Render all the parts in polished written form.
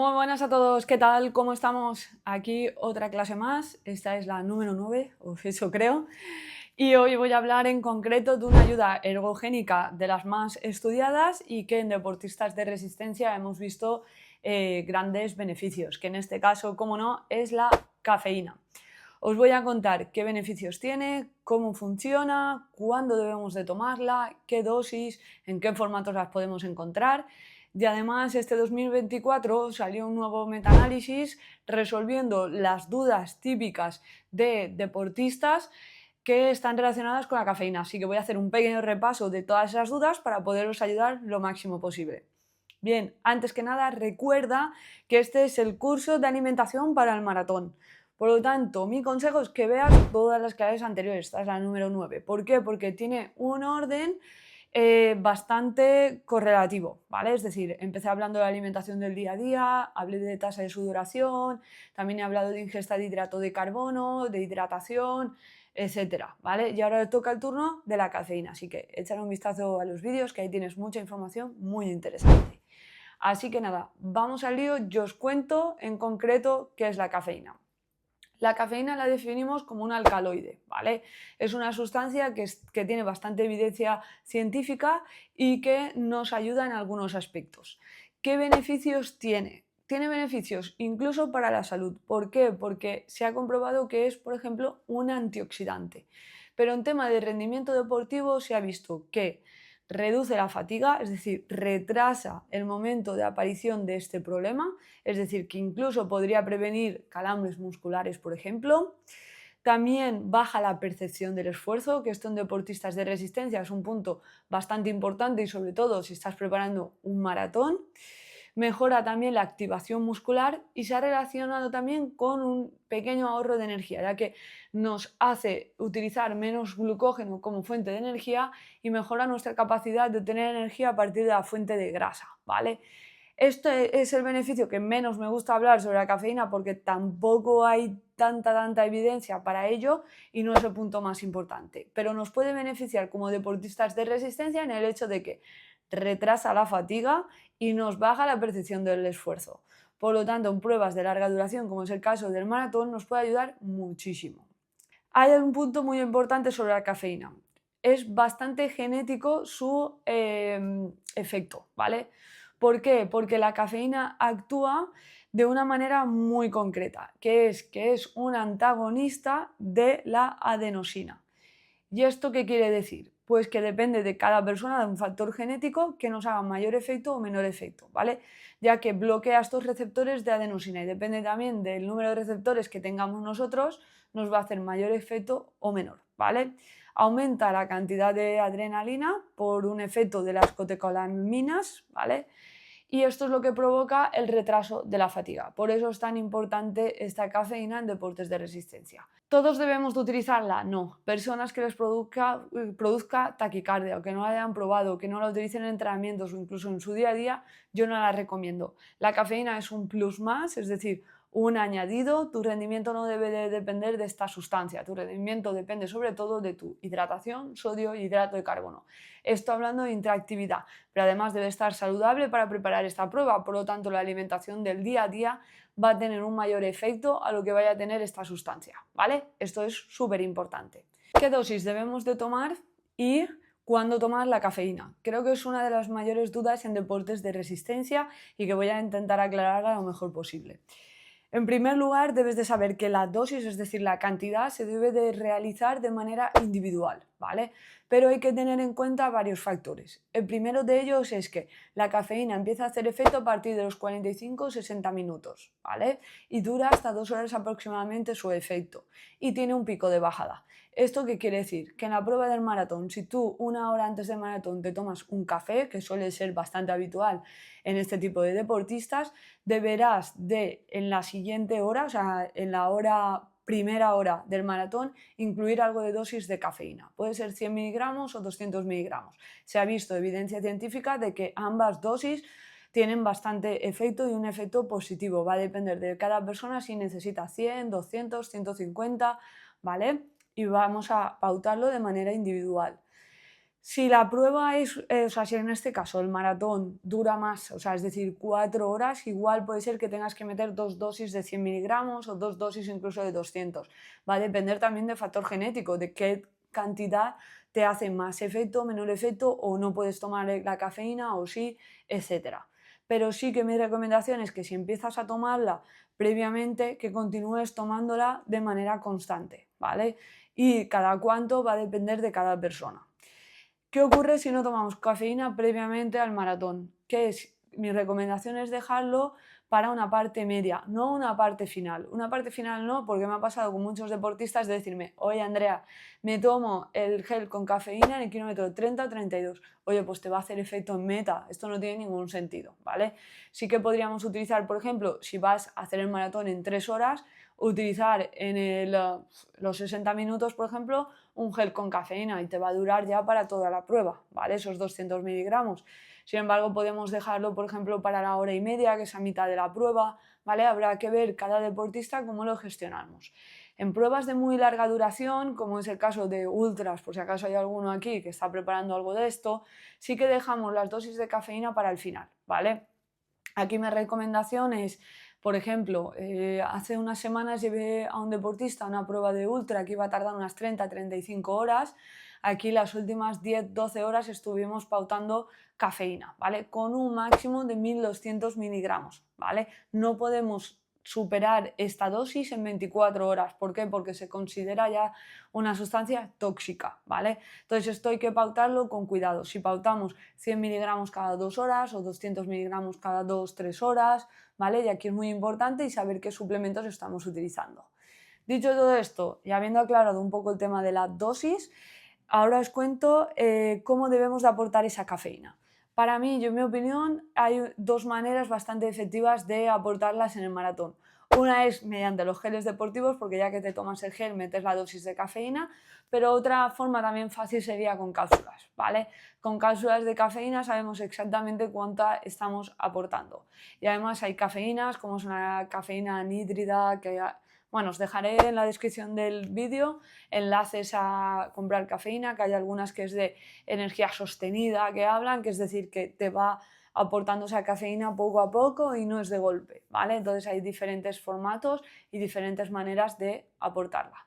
Muy buenas a todos, ¿qué tal? ¿Cómo estamos? Aquí otra clase más, esta es la número 9, o eso creo, y hoy voy a hablar en concreto de una ayuda ergogénica de las más estudiadas y que en deportistas de resistencia hemos visto grandes beneficios, que en este caso, como no, es la cafeína. Os voy a contar qué beneficios tiene, cómo funciona, cuándo debemos de tomarla, qué dosis, en qué formatos las podemos encontrar. Y además este 2024 salió un nuevo metaanálisis resolviendo las dudas típicas de deportistas que están relacionadas con la cafeína. Así que voy a hacer un pequeño repaso de todas esas dudas para poderos ayudar lo máximo posible. Bien, antes que nada recuerda que este es el curso de alimentación para el maratón. Por lo tanto, mi consejo es que veas todas las clases anteriores, esta es la número 9. ¿Por qué? Porque tiene un orden bastante correlativo, ¿vale? Es decir, empecé hablando de la alimentación del día a día, hablé de tasa de sudoración, también he hablado de ingesta de hidrato de carbono, de hidratación, etcétera, ¿vale? Y ahora toca el turno de la cafeína, así que échale un vistazo a los vídeos que ahí tienes mucha información muy interesante. Así que nada, vamos al lío, yo os cuento en concreto qué es la cafeína. La cafeína la definimos como un alcaloide, ¿vale? Es una sustancia que tiene bastante evidencia científica y que nos ayuda en algunos aspectos. ¿Qué beneficios tiene? Tiene beneficios incluso para la salud. ¿Por qué? Porque se ha comprobado que es, por ejemplo, un antioxidante. Pero en tema de rendimiento deportivo se ha visto que reduce la fatiga, es decir, retrasa el momento de aparición de este problema, es decir, que incluso podría prevenir calambres musculares, por ejemplo. También baja la percepción del esfuerzo, que esto en deportistas de resistencia es un punto bastante importante y sobre todo si estás preparando un maratón. Mejora también la activación muscular y se ha relacionado también con un pequeño ahorro de energía, ya que nos hace utilizar menos glucógeno como fuente de energía y mejora nuestra capacidad de obtener energía a partir de la fuente de grasa, ¿vale? Este es el beneficio que menos me gusta hablar sobre la cafeína porque tampoco hay tanta evidencia para ello y no es el punto más importante. Pero nos puede beneficiar como deportistas de resistencia en el hecho de que retrasa la fatiga y nos baja la percepción del esfuerzo. Por lo tanto, en pruebas de larga duración, como es el caso del maratón, nos puede ayudar muchísimo. Hay un punto muy importante sobre la cafeína. Es bastante genético su efecto, ¿vale? ¿Por qué? Porque la cafeína actúa de una manera muy concreta, que es un antagonista de la adenosina. ¿Y esto qué quiere decir? Pues que depende de cada persona de un factor genético que nos haga mayor efecto o menor efecto, ¿vale? Ya que bloquea estos receptores de adenosina y depende también del número de receptores que tengamos nosotros, nos va a hacer mayor efecto o menor, ¿vale? Aumenta la cantidad de adrenalina por un efecto de las catecolaminas, ¿vale? Y esto es lo que provoca el retraso de la fatiga. Por eso es tan importante esta cafeína en deportes de resistencia. ¿Todos debemos de utilizarla? No. Personas que les produzca taquicardia o que no la hayan probado, que no la utilicen en entrenamientos o incluso en su día a día, yo no la recomiendo. La cafeína es un plus más, es decir, un añadido. Tu rendimiento no debe de depender de esta sustancia. Tu rendimiento depende sobre todo de tu hidratación, sodio y hidrato de carbono. Esto hablando de interactividad, pero además debe estar saludable para preparar esta prueba. Por lo tanto, la alimentación del día a día va a tener un mayor efecto a lo que vaya a tener esta sustancia, ¿vale? Esto es súper importante. ¿Qué dosis debemos de tomar y cuándo tomar la cafeína? Creo que es una de las mayores dudas en deportes de resistencia y que voy a intentar aclararla lo mejor posible. En primer lugar, debes de saber que la dosis, es decir, la cantidad, se debe de realizar de manera individual, ¿vale? Pero hay que tener en cuenta varios factores. El primero de ellos es que la cafeína empieza a hacer efecto a partir de los 45 o 60 minutos, ¿vale? Y dura hasta 2 horas aproximadamente su efecto y tiene un pico de bajada. ¿Esto qué quiere decir? Que en la prueba del maratón, si tú una hora antes del maratón te tomas un café, que suele ser bastante habitual en este tipo de deportistas, deberás de en la siguiente hora, o sea, en la primera hora del maratón, incluir algo de dosis de cafeína. Puede ser 100 miligramos o 200 miligramos. Se ha visto evidencia científica de que ambas dosis tienen bastante efecto y un efecto positivo. Va a depender de cada persona si necesita 100, 200, 150, ¿vale? Y vamos a pautarlo de manera individual. Si la prueba es, o sea, si en este caso el maratón dura más, o sea, es decir, 4 horas, igual puede ser que tengas que meter 2 dosis de 100 miligramos o 2 dosis incluso de 200. Va a depender también del factor genético, de qué cantidad te hace más efecto, menor efecto, o no puedes tomar la cafeína o sí, etcétera. Pero sí que mi recomendación es que si empiezas a tomarla previamente, que continúes tomándola de manera constante, ¿vale? Y cada cuánto va a depender de cada persona. ¿Qué ocurre si no tomamos cafeína previamente al maratón? ¿Qué es? Mi recomendación es dejarlo para una parte media, no una parte final. Una parte final no, porque me ha pasado con muchos deportistas de decirme, oye Andrea, me tomo el gel con cafeína en el kilómetro 30 o 32. Oye, pues te va a hacer efecto en meta. Esto no tiene ningún sentido, ¿vale? Sí que podríamos utilizar, por ejemplo, si vas a hacer el maratón en 3 horas, utilizar en los 60 minutos, por ejemplo, un gel con cafeína y te va a durar ya para toda la prueba, ¿vale? Esos 200 miligramos. Sin embargo, podemos dejarlo, por ejemplo, para la hora y media, que es a mitad de la prueba, ¿vale? Habrá que ver cada deportista cómo lo gestionamos. En pruebas de muy larga duración, como es el caso de ultras, por si acaso hay alguno aquí que está preparando algo de esto, sí que dejamos las dosis de cafeína para el final, ¿vale? Aquí mi recomendación es, por ejemplo, hace unas semanas llevé a un deportista a una prueba de ultra que iba a tardar unas 30-35 horas. Aquí las últimas 10-12 horas estuvimos pautando cafeína, ¿vale? Con un máximo de 1200 miligramos, ¿vale? No podemos superar esta dosis en 24 horas. ¿Por qué? Porque se considera ya una sustancia tóxica, ¿vale? Entonces esto hay que pautarlo con cuidado. Si pautamos 100 miligramos cada 2 horas o 200 miligramos cada 2-3 horas, ¿vale? Y aquí es muy importante y saber qué suplementos estamos utilizando. Dicho todo esto, y habiendo aclarado un poco el tema de la dosis, ahora os cuento cómo debemos de aportar esa cafeína. Para mí, yo en mi opinión, hay dos maneras bastante efectivas de aportarlas en el maratón. Una es mediante los geles deportivos, porque ya que te tomas el gel metes la dosis de cafeína, pero otra forma también fácil sería con cápsulas, ¿vale? Con cápsulas de cafeína sabemos exactamente cuánta estamos aportando. Y además hay cafeínas, como es una cafeína anhídrida, que bueno, os dejaré en la descripción del vídeo enlaces a comprar cafeína, que hay algunas que es de energía sostenida que hablan, que es decir, que te va aportando esa cafeína poco a poco y no es de golpe, ¿vale? Entonces hay diferentes formatos y diferentes maneras de aportarla.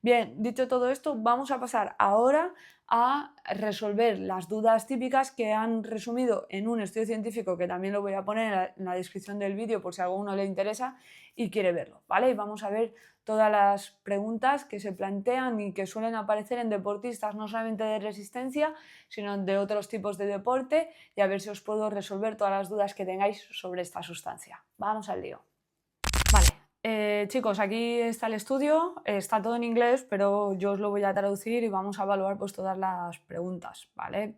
Bien, dicho todo esto, vamos a pasar ahora a resolver las dudas típicas que han resumido en un estudio científico que también lo voy a poner en la descripción del vídeo por si a alguno le interesa y quiere verlo, ¿vale? Y vamos a ver todas las preguntas que se plantean y que suelen aparecer en deportistas no solamente de resistencia, sino de otros tipos de deporte y a ver si os puedo resolver todas las dudas que tengáis sobre esta sustancia. Vamos al lío. Vale, chicos, aquí está el estudio, está todo en inglés, pero yo os lo voy a traducir y vamos a evaluar pues todas las preguntas, ¿vale?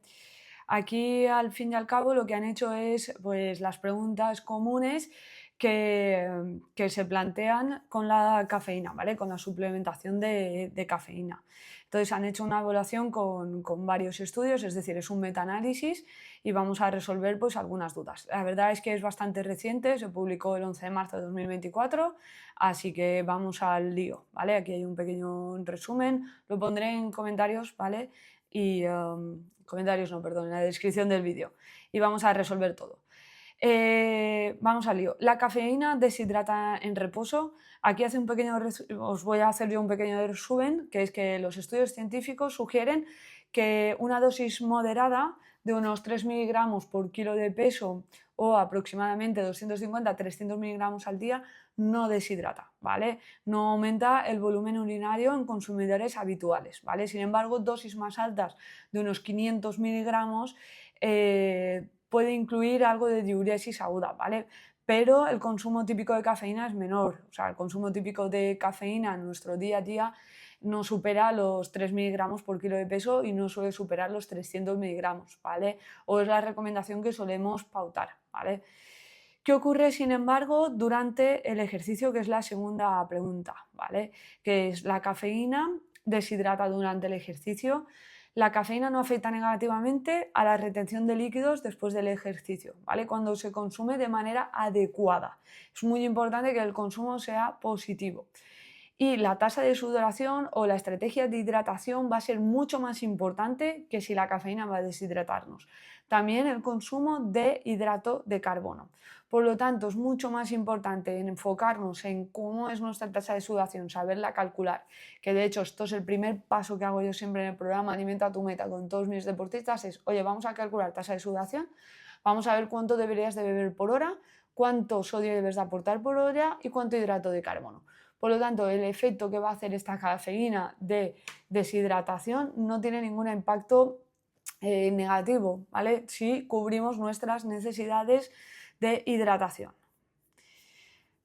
Aquí, al fin y al cabo, lo que han hecho es pues las preguntas comunes que se plantean con la cafeína, ¿vale? Con la suplementación de cafeína. Entonces han hecho una evaluación con varios estudios, es decir, es un metaanálisis y vamos a resolver pues algunas dudas. La verdad es que es bastante reciente, se publicó el 11 de marzo de 2024, así que vamos al lío, ¿vale? Aquí hay un pequeño resumen, lo pondré en comentarios, ¿vale? Y comentarios no, perdón, en la descripción del vídeo y vamos a resolver todo. Vamos al lío. La cafeína deshidrata en reposo. Aquí os voy a hacer yo un pequeño resumen, que es que los estudios científicos sugieren que una dosis moderada de unos 3 miligramos por kilo de peso o aproximadamente 250-300 miligramos al día no deshidrata, ¿vale? No aumenta el volumen urinario en consumidores habituales, ¿vale? Sin embargo, dosis más altas de unos 500 miligramos puede incluir algo de diuresis aguda, ¿vale? Pero el consumo típico de cafeína es menor, o sea, el consumo típico de cafeína en nuestro día a día no supera los 3 miligramos por kilo de peso y no suele superar los 300 miligramos, ¿vale? O es la recomendación que solemos pautar, ¿vale? ¿Qué ocurre, sin embargo, durante el ejercicio? Que es la segunda pregunta, ¿vale? Que es la cafeína deshidrata durante el ejercicio. La cafeína no afecta negativamente a la retención de líquidos después del ejercicio, ¿vale? Cuando se consume de manera adecuada. Es muy importante que el consumo sea positivo. y la tasa de sudoración o la estrategia de hidratación va a ser mucho más importante que si la cafeína va a deshidratarnos. También el consumo de hidrato de carbono. Por lo tanto, es mucho más importante enfocarnos en cómo es nuestra tasa de sudoración, saberla calcular, que de hecho esto es el primer paso que hago yo siempre en el programa Alimenta tu meta con todos mis deportistas, es, oye, vamos a calcular tasa de sudoración, vamos a ver cuánto deberías de beber por hora, cuánto sodio debes de aportar por hora y cuánto hidrato de carbono. Por lo tanto, el efecto que va a hacer esta cafeína de deshidratación no tiene ningún impacto negativo, ¿vale? Si cubrimos nuestras necesidades de hidratación.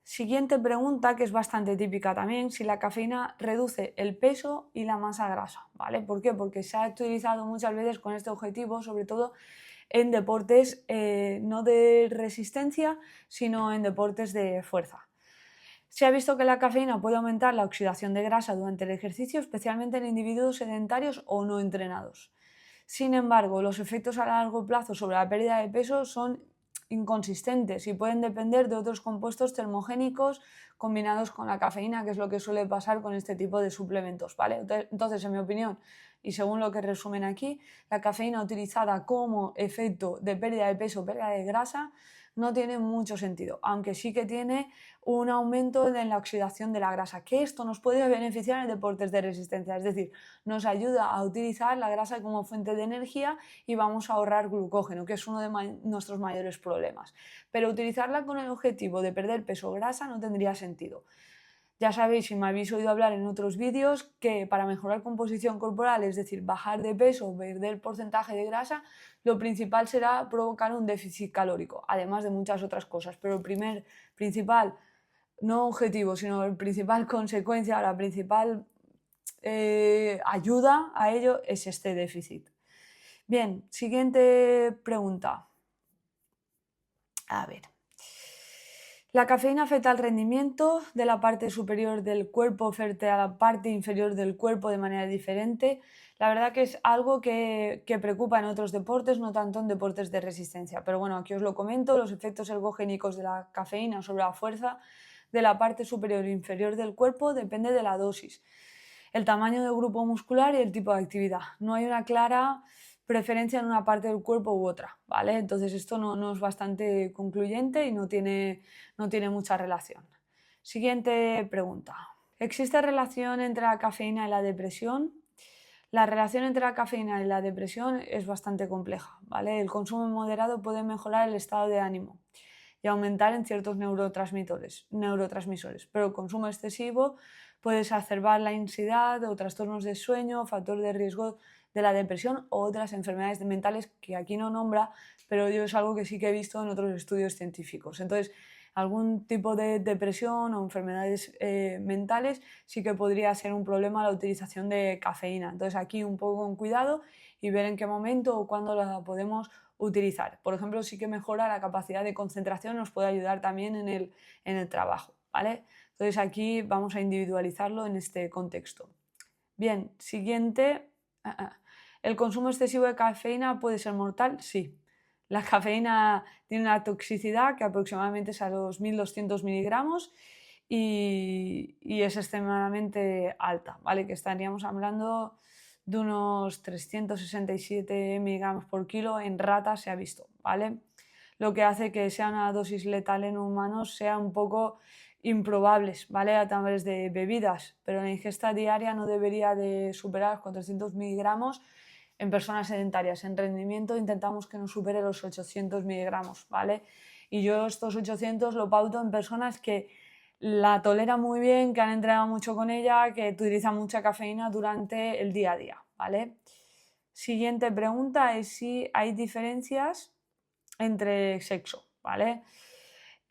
Siguiente pregunta, que es bastante típica también, si la cafeína reduce el peso y la masa grasa, ¿vale? ¿Por qué? Porque se ha utilizado muchas veces con este objetivo, sobre todo en deportes no de resistencia, sino en deportes de fuerza. Se ha visto que la cafeína puede aumentar la oxidación de grasa durante el ejercicio, especialmente en individuos sedentarios o no entrenados. Sin embargo, los efectos a largo plazo sobre la pérdida de peso son inconsistentes y pueden depender de otros compuestos termogénicos combinados con la cafeína, que es lo que suele pasar con este tipo de suplementos, ¿vale? Entonces, en mi opinión, y según lo que resumen aquí, la cafeína utilizada como efecto de pérdida de peso, pérdida de grasa, no tiene mucho sentido, aunque sí que tiene un aumento en la oxidación de la grasa, que esto nos puede beneficiar en deportes de resistencia, es decir, nos ayuda a utilizar la grasa como fuente de energía y vamos a ahorrar glucógeno, que es uno de nuestros mayores problemas. Pero utilizarla con el objetivo de perder peso o grasa no tendría sentido. Ya sabéis, si me habéis oído hablar en otros vídeos, que para mejorar composición corporal, es decir, bajar de peso, perder porcentaje de grasa, lo principal será provocar un déficit calórico, además de muchas otras cosas. Pero el principal, no objetivo, sino la principal consecuencia, la principal ayuda a ello es este déficit. Bien, siguiente pregunta. A ver. La cafeína afecta al rendimiento de la parte superior del cuerpo frente a la parte inferior del cuerpo de manera diferente. La verdad que es algo que preocupa en otros deportes, no tanto en deportes de resistencia. Pero bueno, aquí os lo comento, los efectos ergogénicos de la cafeína sobre la fuerza de la parte superior e inferior del cuerpo depende de la dosis, el tamaño del grupo muscular y el tipo de actividad. No hay una clara preferencia en una parte del cuerpo u otra, ¿vale? Entonces esto no es bastante concluyente y no tiene mucha relación. Siguiente pregunta. ¿Existe relación entre la cafeína y la depresión? La relación entre la cafeína y la depresión es bastante compleja, ¿vale? El consumo moderado puede mejorar el estado de ánimo y aumentar en ciertos neurotransmisores, pero el consumo excesivo puede exacerbar la ansiedad o trastornos de sueño, factor de riesgo de la depresión o otras enfermedades mentales que aquí no nombra, pero yo es algo que sí que he visto en otros estudios científicos. Entonces, algún tipo de depresión o enfermedades mentales sí que podría ser un problema la utilización de cafeína. Entonces, aquí un poco con cuidado y ver en qué momento o cuándo la podemos utilizar. Por ejemplo, sí que mejora la capacidad de concentración, nos puede ayudar también en el trabajo, ¿vale? Entonces aquí vamos a individualizarlo en este contexto. Bien, siguiente. ¿El consumo excesivo de cafeína puede ser mortal? Sí. La cafeína tiene una toxicidad que aproximadamente es a los 1200 miligramos y es extremadamente alta, ¿vale? Que estaríamos hablando de unos 367 miligramos por kilo en ratas se ha visto, ¿vale? Lo que hace que sea una dosis letal en humanos sea un poco improbables, ¿vale? A través de bebidas, pero la ingesta diaria no debería de superar los 400 miligramos en personas sedentarias. En rendimiento intentamos que no supere los 800 miligramos, ¿vale? Y yo estos 800 lo pauto en personas que la toleran muy bien, que han entrenado mucho con ella, que utilizan mucha cafeína durante el día a día, ¿vale? Siguiente pregunta es si hay diferencias entre sexo, ¿vale?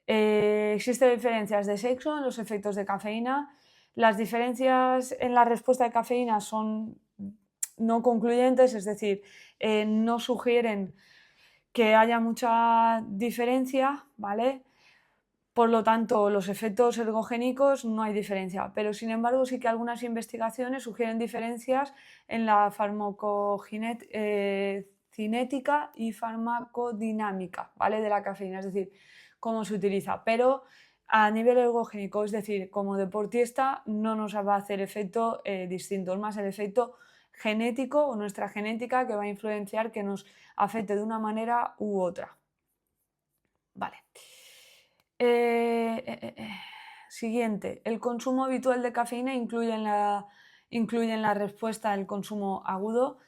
Existen diferencias de sexo en los efectos de cafeína. Las diferencias en la respuesta de cafeína son no concluyentes, es decir, no sugieren que haya mucha diferencia, ¿vale? Por lo tanto, los efectos ergogénicos no hay diferencia, pero sin embargo sí que algunas investigaciones sugieren diferencias en la farmacocinética y farmacodinámica, ¿vale? De la cafeína, es decir, cómo se utiliza. Pero a nivel ergogénico, es decir, como deportista no nos va a hacer efecto distinto, es más el efecto genético o nuestra genética que va a influenciar que nos afecte de una manera u otra. Vale. Siguiente, el consumo habitual de cafeína incluye en la respuesta el consumo agudo.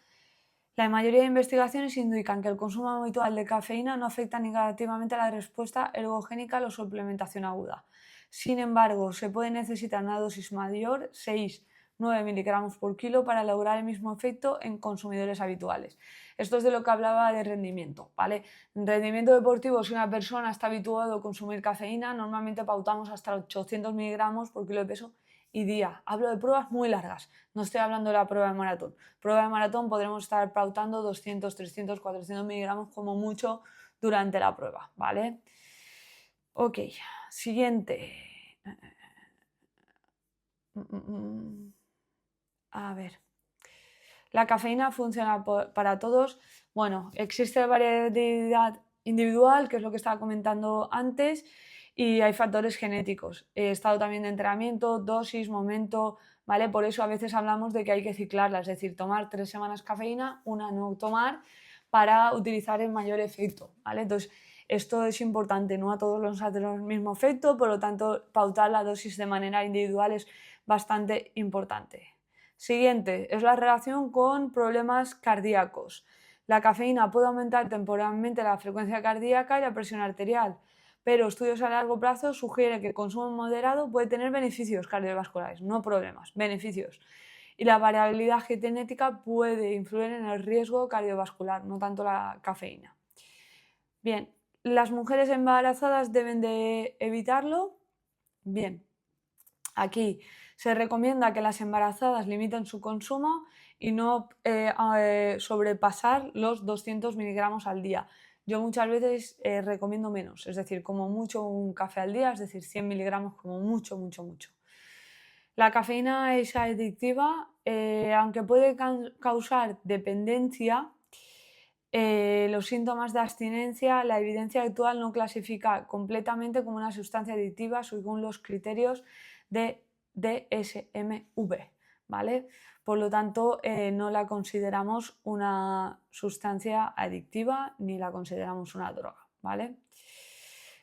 La mayoría de investigaciones indican que el consumo habitual de cafeína no afecta negativamente a la respuesta ergogénica a la suplementación aguda. Sin embargo, se puede necesitar una dosis mayor, 6-9 miligramos por kilo, para lograr el mismo efecto en consumidores habituales. Esto es de lo que hablaba de rendimiento, ¿vale? En rendimiento deportivo, si una persona está habituado a consumir cafeína, normalmente pautamos hasta 800 miligramos por kilo de peso y día. Hablo de pruebas muy largas, no estoy hablando de la prueba de maratón. Prueba de maratón podremos estar pautando 200, 300, 400 miligramos como mucho durante la prueba, ¿vale? Ok, siguiente. A ver. La cafeína funciona para todos. Bueno, existe variedad individual, que es lo que estaba comentando antes, y hay factores genéticos, estado también de entrenamiento, dosis, momento, ¿vale? Por eso a veces hablamos de que hay que ciclarla, es decir, tomar 3 semanas cafeína, una no tomar, para utilizar el mayor efecto, ¿vale? Entonces, esto es importante, no a todos nos hace el mismo efecto, por lo tanto, pautar la dosis de manera individual es bastante importante. Siguiente, es la relación con problemas cardíacos. La cafeína puede aumentar temporalmente la frecuencia cardíaca y la presión arterial, pero estudios a largo plazo sugieren que el consumo moderado puede tener beneficios cardiovasculares, no problemas, beneficios. Y la variabilidad genética puede influir en el riesgo cardiovascular, no tanto la cafeína. Bien, ¿las mujeres embarazadas deben de evitarlo? Bien, aquí se recomienda que las embarazadas limiten su consumo y no sobrepasar los 200 miligramos al día. Yo muchas veces recomiendo menos, es decir, como mucho un café al día, es decir, 100 miligramos como mucho, mucho, mucho. La cafeína es adictiva, aunque puede causar dependencia. Los síntomas de abstinencia, la evidencia actual no clasifica completamente como una sustancia adictiva según los criterios de DSM-V, ¿vale? Por lo tanto, no la consideramos una sustancia adictiva ni la consideramos una droga, ¿vale?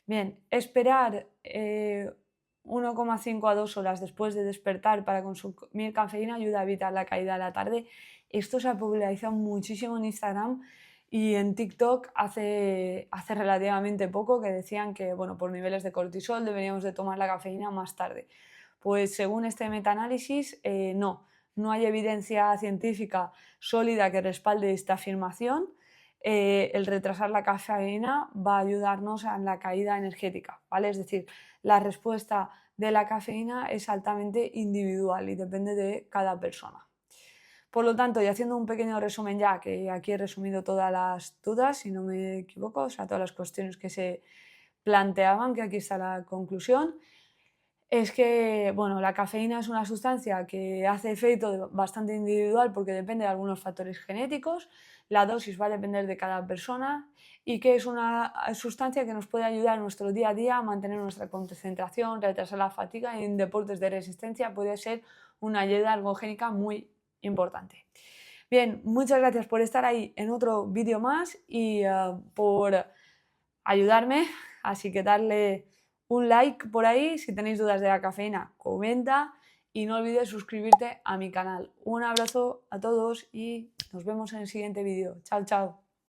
Bien, esperar 1,5 a 2 horas después de despertar para consumir cafeína ayuda a evitar la caída a la tarde. Esto se ha popularizado muchísimo en Instagram y en TikTok hace relativamente poco, que decían que, bueno, por niveles de cortisol deberíamos de tomar la cafeína más tarde. Pues según este metaanálisis, no hay evidencia científica sólida que respalde esta afirmación. El retrasar la cafeína va a ayudarnos en la caída energética, ¿vale? Es decir, la respuesta de la cafeína es altamente individual y depende de cada persona. Por lo tanto, y haciendo un pequeño resumen ya, que aquí he resumido todas las dudas, si no me equivoco, o sea, todas las cuestiones que se planteaban, que aquí está la conclusión, es que, bueno, la cafeína es una sustancia que hace efecto bastante individual porque depende de algunos factores genéticos, la dosis va a depender de cada persona y que es una sustancia que nos puede ayudar en nuestro día a día a mantener nuestra concentración, retrasar la fatiga y en deportes de resistencia puede ser una ayuda ergogénica muy importante. Bien, muchas gracias por estar ahí en otro vídeo más y por ayudarme, así que darle un like por ahí, si tenéis dudas de la cafeína, comenta y no olvides suscribirte a mi canal. Un abrazo a todos y nos vemos en el siguiente vídeo. Chao, chao.